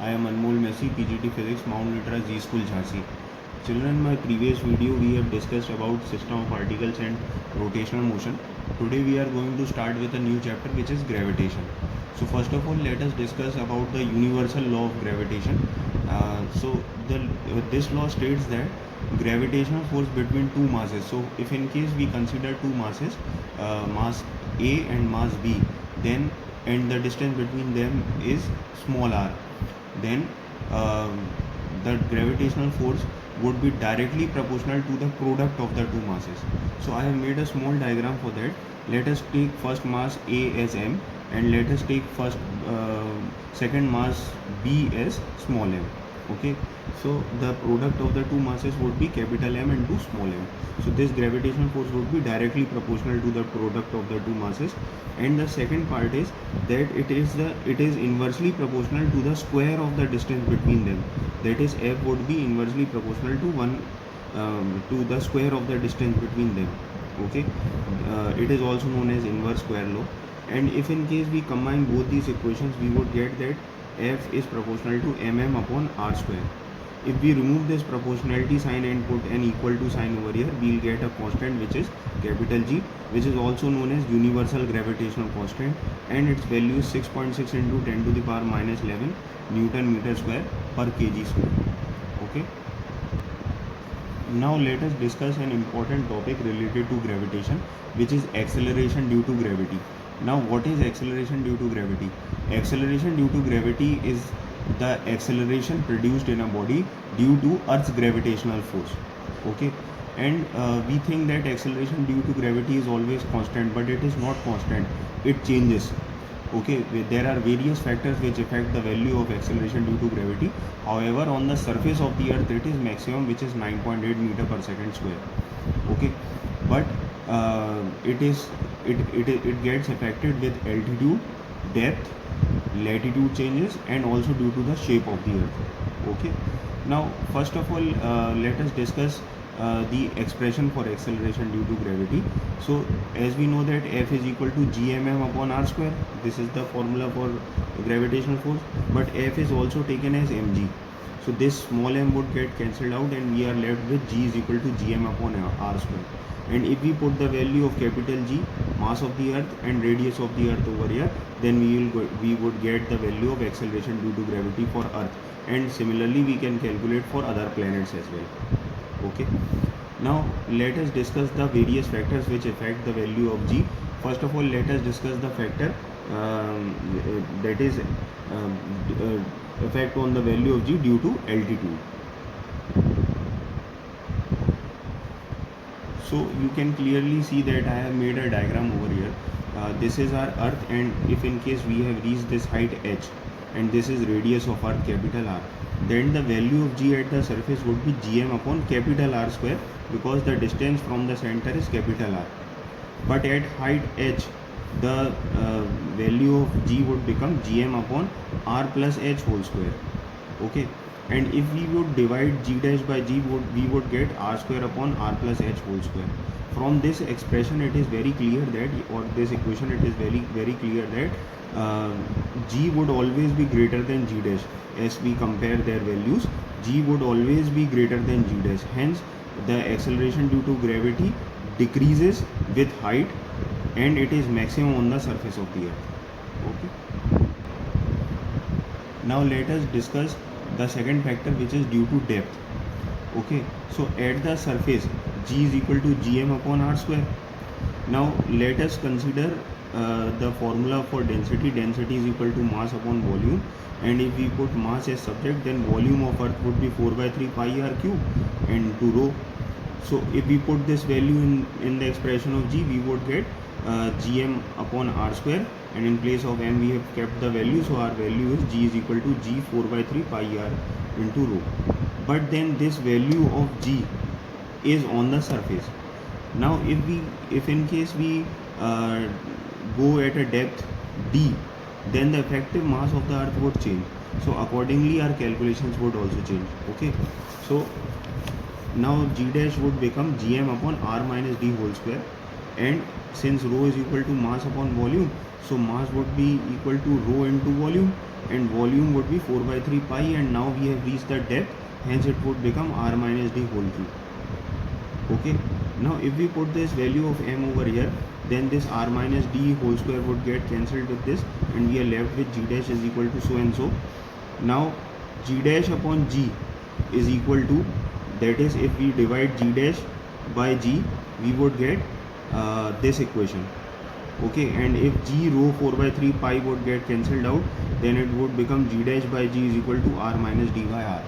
I am Anmol Messi, PGT Physics, Mount Nitra G School, Jhansi. Children, in my previous video we have discussed about system of particles and rotational motion. Today we are going to start with a new chapter which is gravitation. So first of all, let us discuss about the universal law of gravitation. This law states that gravitational force between two masses. So if in case we consider two masses, mass A and mass B, then and the distance between them is small r, then the gravitational force would be directly proportional to the product of the two masses. So I have made a small diagram for that. Let us take first mass A as m, and let us take second mass B as small m. Okay, so the product of the two masses would be capital M and small m. So this gravitational force would be directly proportional to the product of the two masses. And the second part is that it is inversely proportional to the square of the distance between them. That is, F would be inversely proportional to to the square of the distance between them. Okay, it is also known as inverse square law. And if in case we combine both these equations, we would get that F is proportional to mm upon r square. If we remove this proportionality sign and put an equal to sign over here, we'll get a constant which is capital G, which is also known as universal gravitational constant, and its value is 6.6 into 10 to the power minus 11 Newton meter square per kg square. Okay. Now let us discuss an important topic related to gravitation, which is acceleration due to gravity. Now what is acceleration due to gravity? Acceleration due to gravity is the acceleration produced in a body due to Earth's gravitational force. Okay, and we think that acceleration due to gravity is always constant, but it is not constant, it changes. Okay, there are various factors which affect the value of acceleration due to gravity. However, on the surface of the earth it is maximum, which is 9.8 meter per second square. Okay, but it gets affected with altitude, depth, latitude changes, and also due to the shape of the earth. Okay, now first of all, let us discuss the expression for acceleration due to gravity. So as we know that F is equal to gmm upon r square, this is the formula for gravitational force, but F is also taken as mg. So this small m would get cancelled out, and we are left with g is equal to gm upon r square. And if we put the value of capital G, mass of the earth, and radius of the earth over here, then we would get the value of acceleration due to gravity for earth, and similarly we can calculate for other planets as well. Okay, now let us discuss the various factors which affect the value of G. First of all, let us discuss the factor that is effect on the value of G due to altitude. So you can clearly see that I have made a diagram over here. This is our earth, and if in case we have reached this height h, and this is radius of earth capital R, then the value of G at the surface would be gm upon capital R square, because the distance from the center is capital R. But at height h, the value of G would become gm upon R plus h whole square. Okay, and if we would divide G dash by G, we would get R square upon R plus h whole square. From this expression it is very clear that, or this equation, it is very clear that G would always be greater than G dash. As we compare their values, G would always be greater than G dash. Hence the acceleration due to gravity decreases with height, and it is maximum on the surface of the earth. Okay, now let us discuss the second factor, which is due to depth. Okay, so at the surface G is equal to gm upon r square. Now let us consider the formula for density. Density is equal to mass upon volume, and if we put mass as subject, then volume of earth would be 4 by 3 pi r cube and to rho. So if we put this value in the expression of G, we would get gm upon r square, and in place of m we have kept the value, so our value is G is equal to G 4 by 3 pi r into rho. But then this value of G is on the surface. Now if in case we go at a depth d, then the effective mass of the earth would change, so accordingly our calculations would also change. Okay, so now G dash would become gm upon r minus d whole square, and since rho is equal to mass upon volume, so mass would be equal to rho into volume, and volume would be 4 by 3 pi, and now we have reached the depth, hence it would become r minus d whole cube. Okay, now if we put this value of m over here, then this r minus d whole square would get cancelled with this, and we are left with g dash is equal to so and so. Now g dash upon g is equal to, that is, if we divide g dash by g, we would get this equation. Okay, and if g rho 4 by 3 pi would get cancelled out, then it would become g dash by g is equal to r minus d by r.